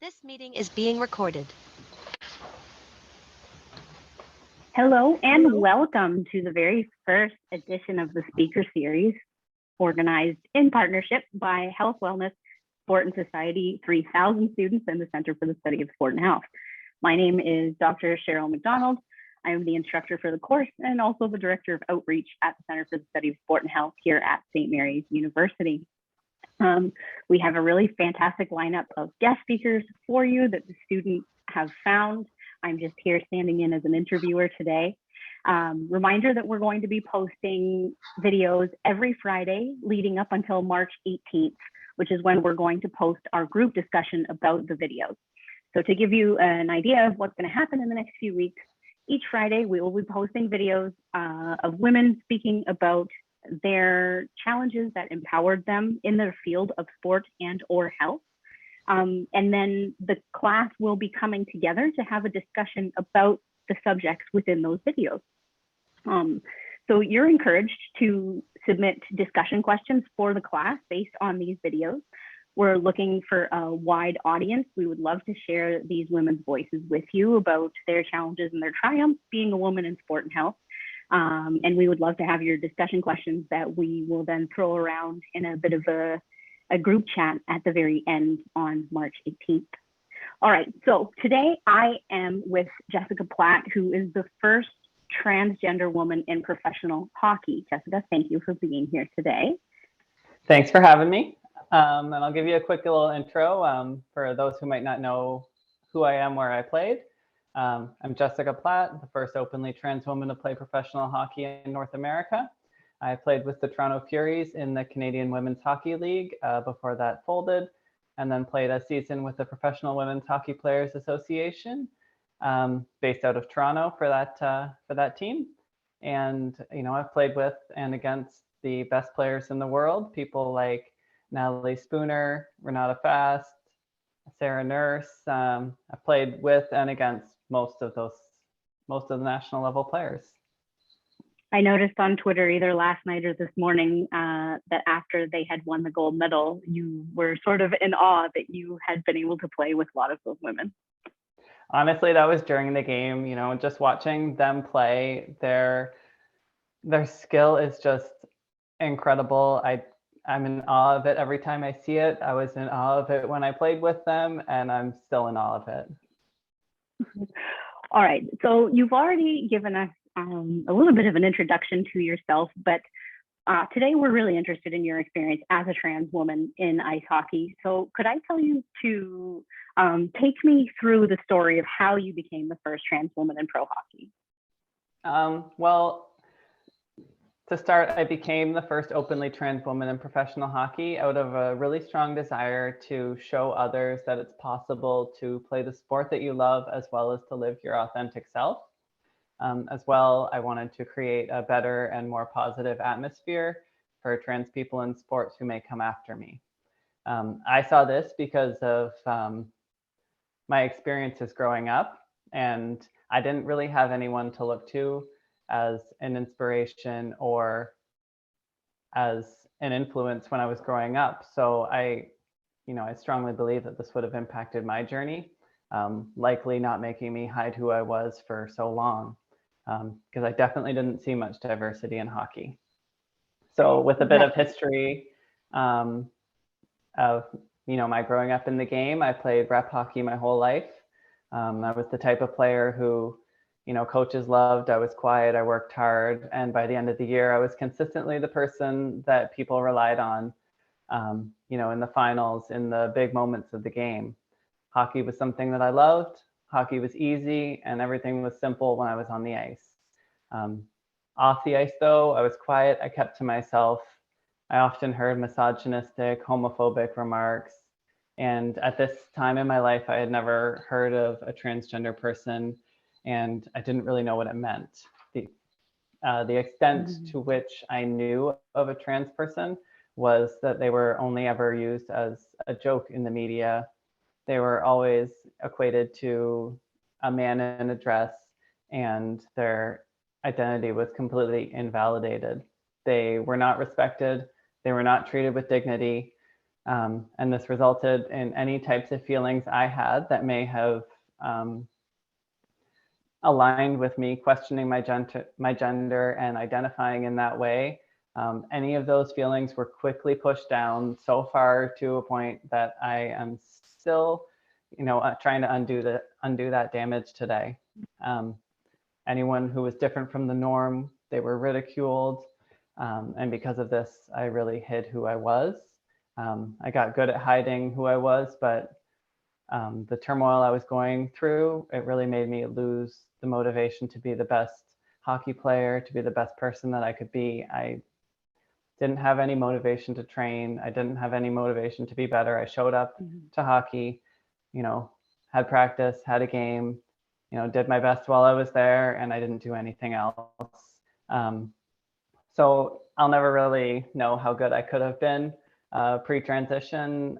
This meeting is being recorded. Hello and welcome to the very first edition of the speaker series, organized in partnership by Health, Wellness, Sport and Society 3000 students and the Center for the Study of Sport and Health. My name is Dr. Cheryl McDonald. I am the instructor for the course and also the Director of Outreach at the Center for the Study of Sport and Health here at St. Mary's University. We have a really fantastic lineup of guest speakers for you that the students have found. I'm just here standing in as an interviewer today. Reminder that we're going to be posting videos every Friday leading up until March 18th, which is when we're going to post our group discussion about the videos. So to give you an idea of what's going to happen in the next few weeks, each Friday we will be posting videos of women speaking about their challenges that empowered them in their field of sport and or health. And then the class will be coming together to have a discussion about the subjects within those videos. So you're encouraged to submit discussion questions for the class based on these videos. We're looking for a wide audience. We would love to share these women's voices with you about their challenges and their triumphs being a woman in sport and health. And we would love to have your discussion questions that we will then throw around in a bit of a group chat at the very end on March 18th. All right, so today I am with Jessica Platt, who is the first transgender woman in professional hockey. Jessica, thank you for being here today. Thanks for having me. And I'll give you a quick little intro for those who might not know who I am, where I played. I'm Jessica Platt, the first openly trans woman to play professional hockey in North America. I played with the Toronto Furies in the Canadian Women's Hockey League before that folded, and then played a season with the Professional Women's Hockey Players Association, based out of Toronto for that team. And I've played with and against the best players in the world, people like Natalie Spooner, Renata Fast, Sarah Nurse. I played with and against most of the national level players. I noticed on Twitter either last night or this morning that after they had won the gold medal, you were sort of in awe that you had been able to play with a lot of those women. Honestly, that was during the game, just watching them play, their skill is just incredible. I'm in awe of it every time I see it. I was in awe of it when I played with them, and I'm still in awe of it. All right, so you've already given us a little bit of an introduction to yourself, but today we're really interested in your experience as a trans woman in ice hockey. So could I tell you to take me through the story of how you became the first trans woman in pro hockey? Well, to start, I became the first openly trans woman in professional hockey out of a really strong desire to show others that it's possible to play the sport that you love as well as to live your authentic self. As well, I wanted to create a better and more positive atmosphere for trans people in sports who may come after me. I saw this because of my experiences growing up, and I didn't really have anyone to look to as an inspiration or as an influence when I was growing up. So I strongly believe that this would have impacted my journey, likely not making me hide who I was for so long, because I definitely didn't see much diversity in hockey. So with a bit of history of my growing up in the game, I played rep hockey my whole life. I was the type of player who coaches loved. I was quiet, I worked hard, and by the end of the year, I was consistently the person that people relied on, in the finals, in the big moments of the game. Hockey was something that I loved. Hockey was easy, and everything was simple when I was on the ice. Off the ice, though, I was quiet. I kept to myself. I often heard misogynistic, homophobic remarks. And at this time in my life, I had never heard of a transgender person, and I didn't really know what it meant. The extent to which I knew of a trans person was that they were only ever used as a joke in the media. They were always equated to a man in a dress, and their identity was completely invalidated. They were not respected. They were not treated with dignity. And this resulted in any types of feelings I had that may have aligned with me questioning my gender and identifying in that way. Any of those feelings were quickly pushed down so far to a point that I am still, trying to undo that damage today. Anyone who was different from the norm, they were ridiculed. And because of this, I really hid who I was. I got good at hiding who I was, but the turmoil I was going through, it really made me lose the motivation to be the best hockey player, to be the best person that I could be. I didn't have any motivation to train. I didn't have any motivation to be better. I showed up to hockey, had practice, had a game, did my best while I was there, and I didn't do anything else. So I'll never really know how good I could have been pre-transition,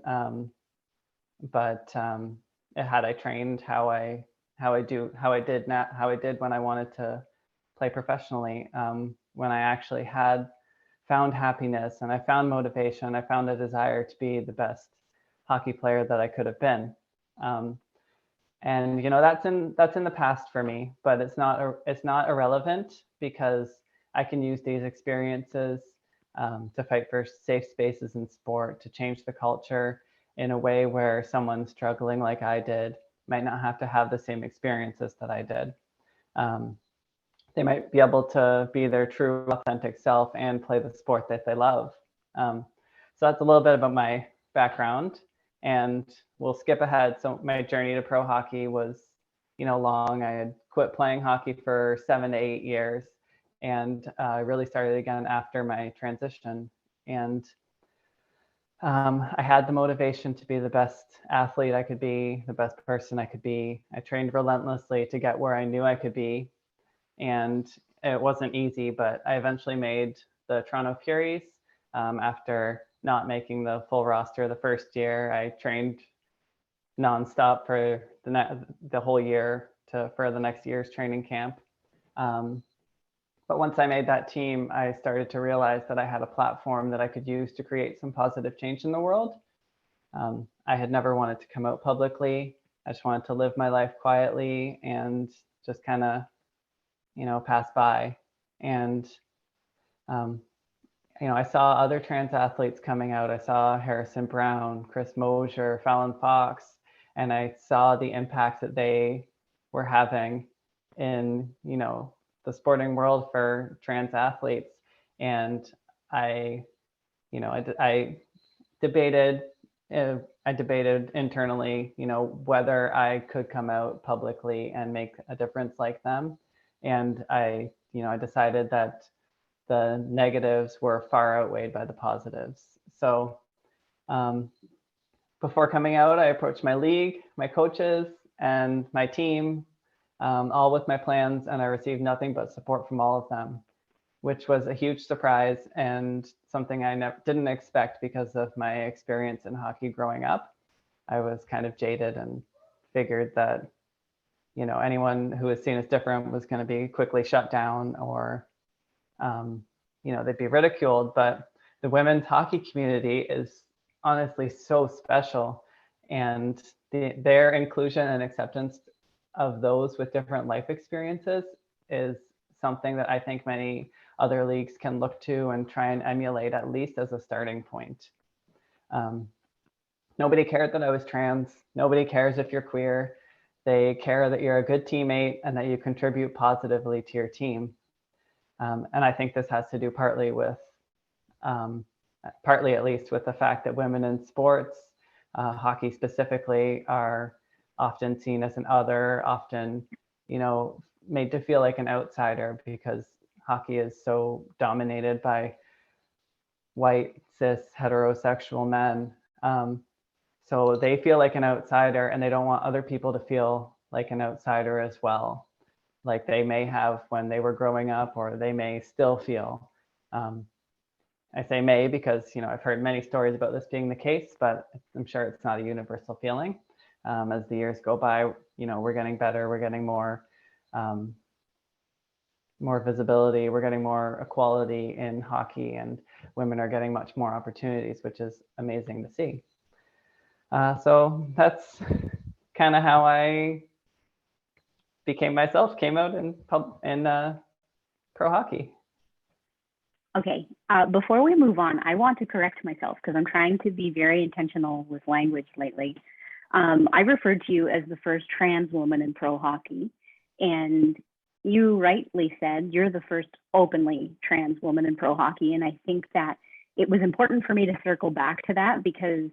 but had I trained how I did when I wanted to play professionally, when I actually had found happiness and I found motivation, I found a desire to be the best hockey player that I could have been. And that's in the past for me, but it's not irrelevant, because I can use these experiences to fight for safe spaces in sport, to change the culture in a way where someone struggling like I did might not have to have the same experiences that I did. They might be able to be their true authentic self and play the sport that they love. So that's a little bit about my background, and we'll skip ahead. So my journey to pro hockey was, long. I had quit playing hockey for 7 to 8 years, and I really started again after my transition. And I had the motivation to be the best athlete I could be, the best person I could be. I trained relentlessly to get where I knew I could be. And it wasn't easy, but I eventually made the Toronto Furies after not making the full roster the first year. I trained nonstop for the whole year for the next year's training camp. But once I made that team, I started to realize that I had a platform that I could use to create some positive change in the world. I had never wanted to come out publicly. I just wanted to live my life quietly and just kind of, pass by. And, I saw other trans athletes coming out. I saw Harrison Brown, Chris Mosier, Fallon Fox, and I saw the impact that they were having in, the sporting world for trans athletes. And I debated internally, whether I could come out publicly and make a difference like them. And I decided that the negatives were far outweighed by the positives. So before coming out, I approached my league, my coaches, and my team, all with my plans, and I received nothing but support from all of them, which was a huge surprise and something I didn't expect because of my experience in hockey growing up. I was kind of jaded and figured that, anyone who was seen as different was going to be quickly shut down, or, they'd be ridiculed. But the women's hockey community is honestly so special, and their inclusion and acceptance of those with different life experiences is something that I think many other leagues can look to and try and emulate, at least as a starting point. Nobody cared that I was trans. Nobody cares if you're queer. They care that you're a good teammate and that you contribute positively to your team. And I think this has to do partly at least with the fact that women in sports, hockey specifically, are often seen as an other, often, made to feel like an outsider, because hockey is so dominated by white, cis, heterosexual men. So they feel like an outsider, and they don't want other people to feel like an outsider as well, like they may have when they were growing up, or they may still feel. I say may because, I've heard many stories about this being the case, but I'm sure it's not a universal feeling. As the years go by, we're getting better, we're getting more more visibility. We're getting more equality in hockey, and women are getting much more opportunities, which is amazing to see. So that's kind of how I became myself, came out in pro hockey. Okay, before we move on, I want to correct myself because I'm trying to be very intentional with language lately. I referred to you as the first trans woman in pro hockey, and you rightly said you're the first openly trans woman in pro hockey. And I think that it was important for me to circle back to that because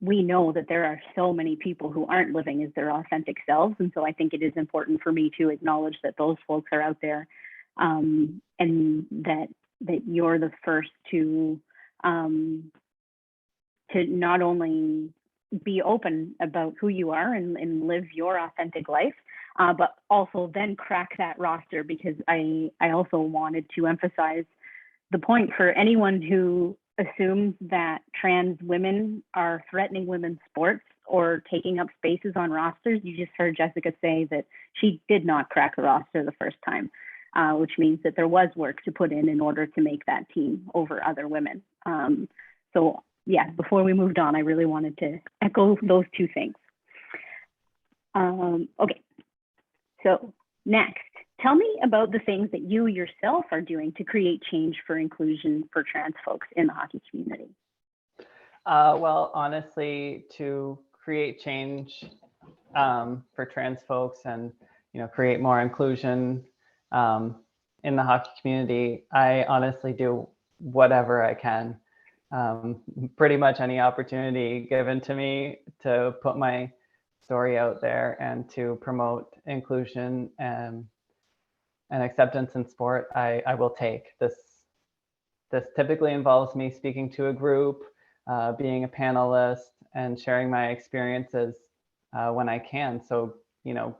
we know that there are so many people who aren't living as their authentic selves. And so I think it is important for me to acknowledge that those folks are out there, and that you're the first to not only be open about who you are and live your authentic life, but also then crack that roster, because I also wanted to emphasize the point for anyone who assumes that trans women are threatening women's sports or taking up spaces on rosters. You just heard Jessica say that she did not crack the roster the first time, which means that there was work to put in order to make that team over other women. So yeah, before we moved on, I really wanted to echo those two things. Okay, so next, tell me about the things that you yourself are doing to create change for inclusion for trans folks in the hockey community. Well, honestly, to create change for trans folks and create more inclusion in the hockey community, I honestly do whatever I can. Pretty much any opportunity given to me to put my story out there and to promote inclusion and acceptance in sport, I will take. This typically involves me speaking to a group, being a panelist, and sharing my experiences when I can. So,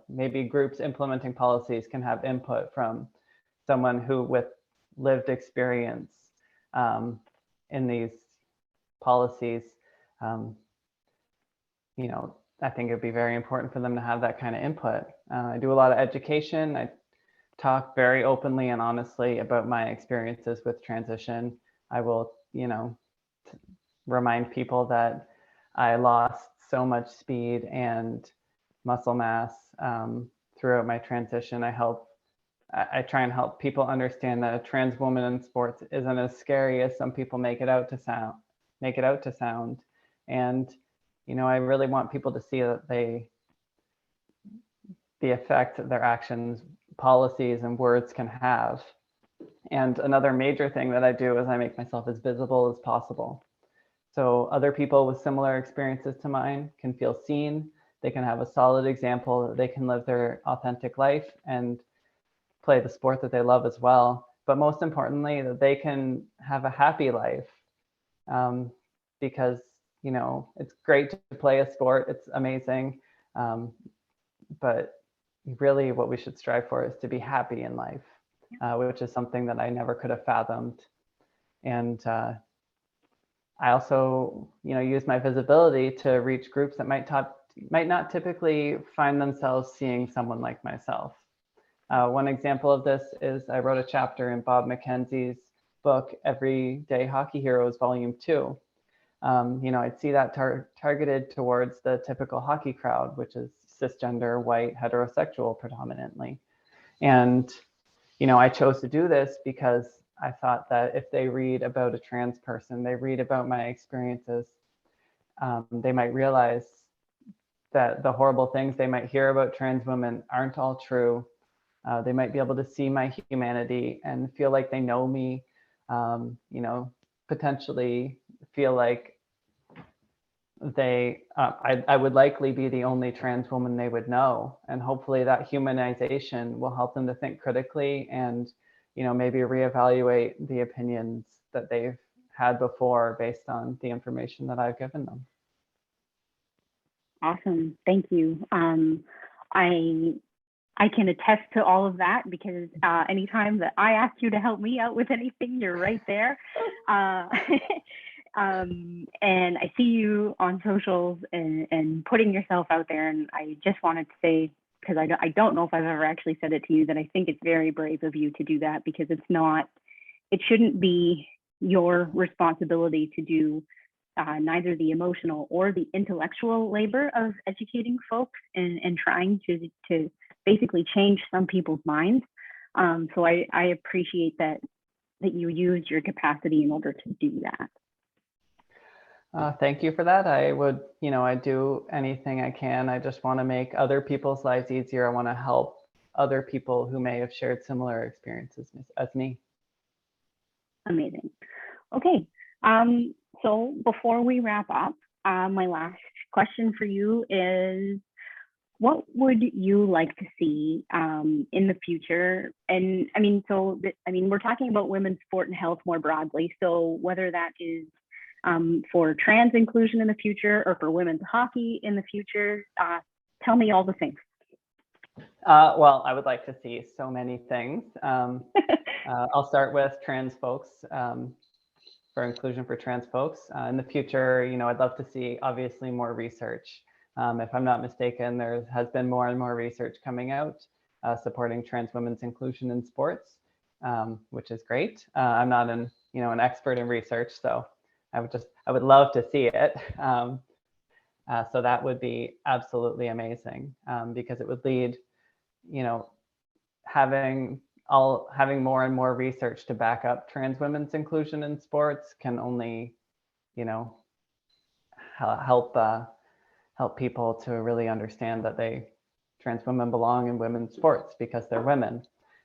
maybe groups implementing policies can have input from someone who with lived experience in these policies. I think it'd be very important for them to have that kind of input. I do a lot of education. I talk very openly and honestly about my experiences with transition. I will, remind people that I lost so much speed and muscle mass throughout my transition. I try and help people understand that a trans woman in sports isn't as scary as some people make it out to sound. And, I really want people to see that the effect that their actions, policies, and words can have. And another major thing that I do is I make myself as visible as possible. So other people with similar experiences to mine can feel seen. They can have a solid example that they can live their authentic life and play the sport that they love as well. But most importantly, that they can have a happy life, because, it's great to play a sport. It's amazing. But really what we should strive for is to be happy in life, which is something that I never could have fathomed. And I also, use my visibility to reach groups that might not typically find themselves seeing someone like myself. One example of this is I wrote a chapter in Bob McKenzie's book, Everyday Hockey Heroes, Volume 2. I'd see that targeted towards the typical hockey crowd, which is cisgender, white, heterosexual predominantly. And, I chose to do this because I thought that if they read about a trans person, they read about my experiences, they might realize that the horrible things they might hear about trans women aren't all true. They might be able to see my humanity and feel like they know me, potentially feel like I would likely be the only trans woman they would know. And hopefully that humanization will help them to think critically and, maybe reevaluate the opinions that they've had before based on the information that I've given them. Awesome, thank you. I can attest to all of that because anytime that I ask you to help me out with anything, you're right there. And I see you on socials and putting yourself out there. And I just wanted to say because I don't know if I've ever actually said it to you, that I think it's very brave of you to do that, because it shouldn't be your responsibility to do neither the emotional or the intellectual labor of educating folks and trying to basically change some people's minds. So I appreciate that you use your capacity in order to do that. Thank you for that. I would, I do anything I can. I just want to make other people's lives easier. I want to help other people who may have shared similar experiences as me. Amazing. Okay. So before we wrap up, my last question for you is, what would you like to see in the future? And we're talking about women's sport and health more broadly. So whether that is for trans inclusion in the future or for women's hockey in the future, tell me all the things. Well, I would like to see so many things. I'll start with trans folks, for inclusion for trans folks. In the future, I'd love to see obviously more research. If I'm not mistaken, there has been more and more research coming out supporting trans women's inclusion in sports, which is great. I'm not an expert in research, so I would love to see it. So that would be absolutely amazing, because it would lead, having more and more research to back up trans women's inclusion in sports can only, help people to really understand that trans women belong in women's sports because they're women.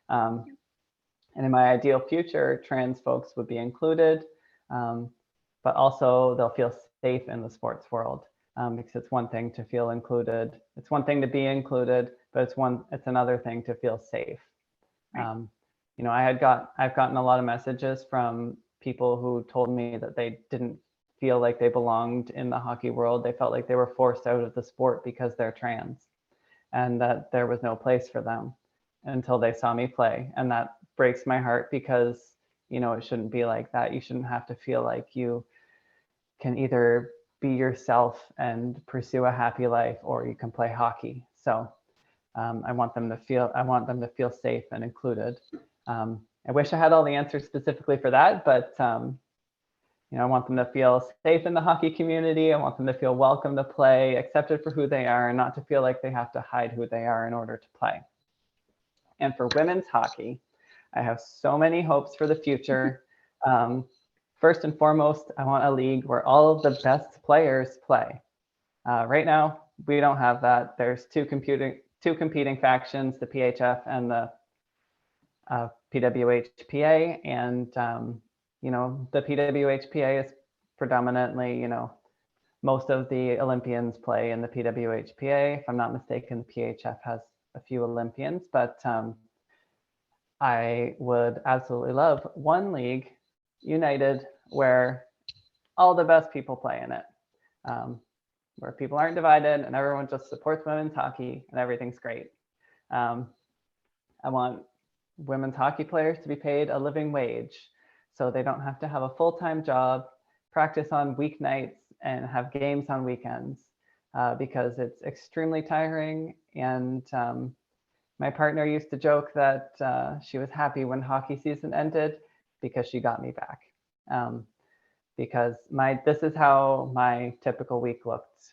And in my ideal future, trans folks would be included, but also they'll feel safe in the sports world, because it's one thing to feel included. It's one thing to be included, but it's another thing to feel safe. Right. I've gotten a lot of messages from people who told me that they didn't feel like they belonged in the hockey world. They felt like they were forced out of the sport because they're trans, and that there was no place for them until they saw me play. And that breaks my heart, because, it shouldn't be like that. You shouldn't have to feel like you can either be yourself and pursue a happy life, or you can play hockey. So I want them to feel safe and included. I wish I had all the answers specifically for that, but I want them to feel safe in the hockey community. I want them to feel welcome to play, accepted for who they are, and not to feel like they have to hide who they are in order to play. And for women's hockey, I have so many hopes for the future. First and foremost, I want a league where all of the best players play. Right now, we don't have that. There's two competing factions, the PHF and the PWHPA, and the PWHPA is predominantly, most of the Olympians play in the PWHPA. If I'm not mistaken, the PHF has a few Olympians, but I would absolutely love one league united where all the best people play in it, where people aren't divided and everyone just supports women's hockey and everything's great. I want women's hockey players to be paid a living wage, so they don't have to have a full-time job, practice on weeknights, and have games on weekends, because it's extremely tiring. And my partner used to joke that she was happy when hockey season ended because she got me back. Because this is how my typical week looked.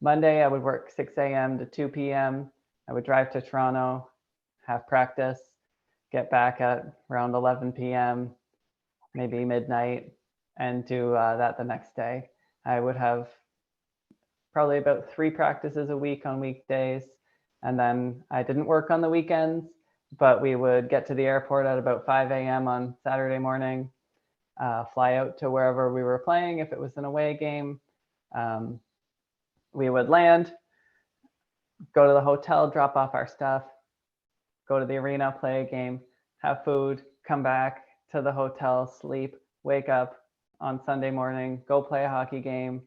Monday, I would work 6 a.m. to 2 p.m. I would drive to Toronto, have practice, get back at around 11 p.m., maybe midnight, and do that the next day. I would have probably about 3 practices a week on weekdays. And then I didn't work on the weekends, but we would get to the airport at about 5 a.m. on Saturday morning, fly out to wherever we were playing. If it was an away game, we would land, go to the hotel, drop off our stuff, go to the arena, play a game, have food, come back to the hotel, sleep, wake up on Sunday morning, go play a hockey game,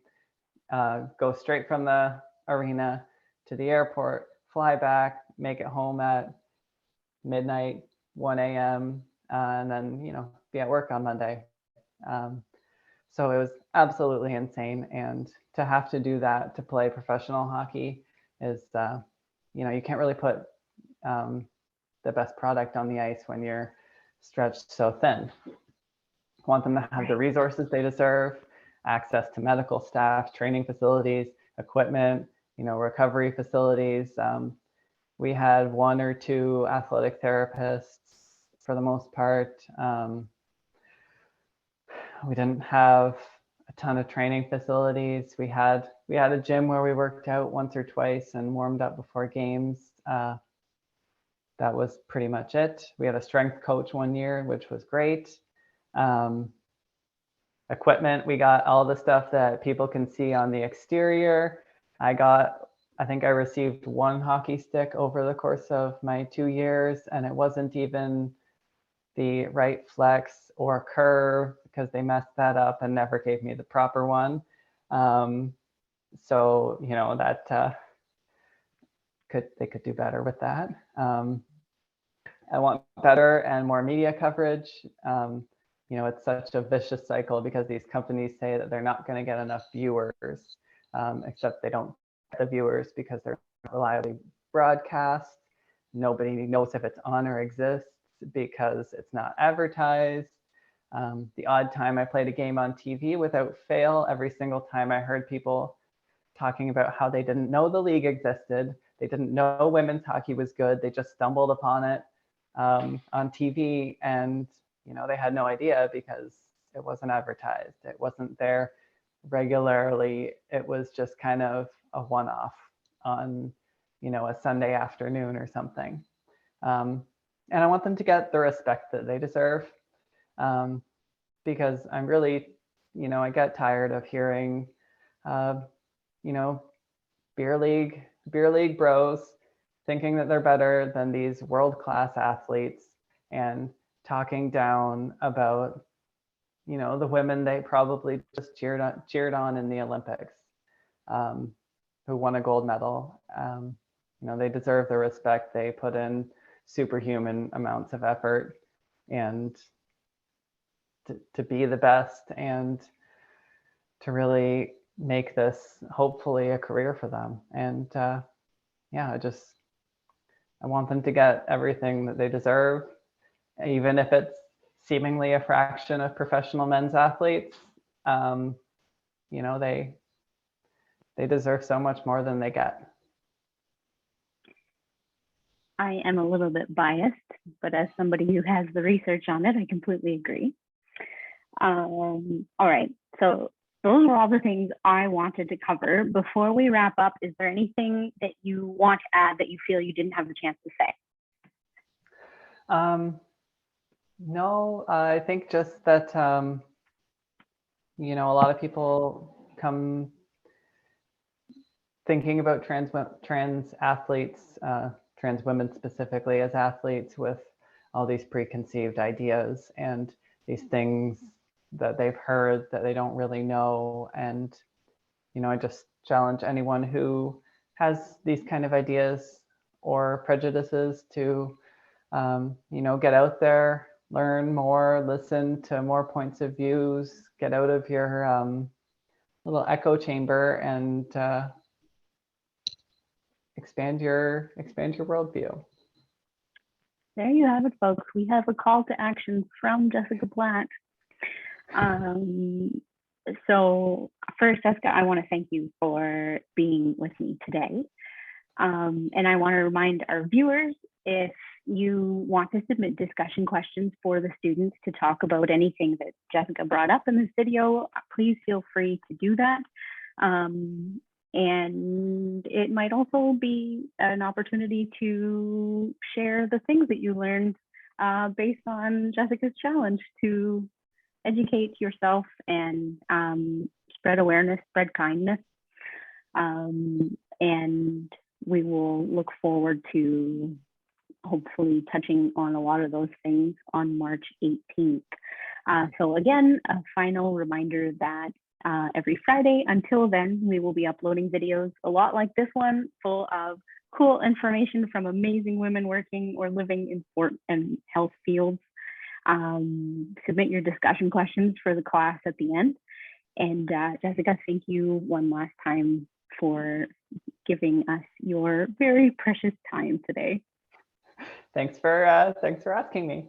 go straight from the arena to the airport, fly back, make it home at midnight, 1 a.m., and then, be at work on Monday. So it was absolutely insane. And to have to do that to play professional hockey is you can't really put the best product on the ice when you're stretched so thin. I want them to have the resources they deserve, access to medical staff, training facilities, equipment, recovery facilities. We had 1 or 2 athletic therapists for the most part. We didn't have a ton of training facilities. We had a gym where we worked out once or twice and warmed up before games. That was pretty much it. We had a strength coach 1 year, which was great. Equipment, we got all the stuff that people can see on the exterior. I think I received 1 hockey stick over the course of my 2 years, and it wasn't even the right flex or curve because they messed that up and never gave me the proper one. So, that they could do better with that. I want better and more media coverage. It's such a vicious cycle because these companies say that they're not going to get enough viewers, except they don't get the viewers because they're reliably broadcast. Nobody knows if it's on or exists because it's not advertised. The odd time I played a game on TV without fail, every single time I heard people talking about how they didn't know the league existed. They didn't know women's hockey was good. They just stumbled upon it on TV, and they had no idea because it wasn't advertised. It wasn't there regularly. It was just kind of a one-off on a Sunday afternoon or something. And I want them to get the respect that they deserve, because I'm really, I get tired of hearing, beer league bros thinking that they're better than these world-class athletes and talking down about, the women they probably just cheered on in the Olympics, who won a gold medal. They deserve the respect. They put in superhuman amounts of effort and to be the best and to really make this hopefully a career for them. And I want them to get everything that they deserve, even if it's seemingly a fraction of professional men's athletes. They deserve so much more than they get. I am a little bit biased, but as somebody who has the research on it, I completely agree. All right, so those are all the things I wanted to cover. Before we wrap up, is there anything that you want to add that you feel you didn't have the chance to say? No, I think just that, a lot of people come thinking about trans athletes, trans women specifically as athletes, with all these preconceived ideas and these things that they've heard that they don't really know. And, I just challenge anyone who has these kind of ideas or prejudices to, get out there, learn more, listen to more points of views, get out of your little echo chamber and expand your worldview. There you have it, folks. We have a call to action from Jessica Platt. So first, Jessica, I want to thank you for being with me today. And I want to remind our viewers, if you want to submit discussion questions for the students to talk about anything that Jessica brought up in this video, please feel free to do that. And it might also be an opportunity to share the things that you learned based on Jessica's challenge to educate yourself and spread awareness, spread kindness. And we will look forward to hopefully touching on a lot of those things on March 18th. So again, a final reminder that every Friday until then, we will be uploading videos a lot like this one, full of cool information from amazing women working or living in sport and health fields. Submit your discussion questions for the class at the end. And Jessica, thank you one last time for giving us your very precious time today. Thanks for asking me.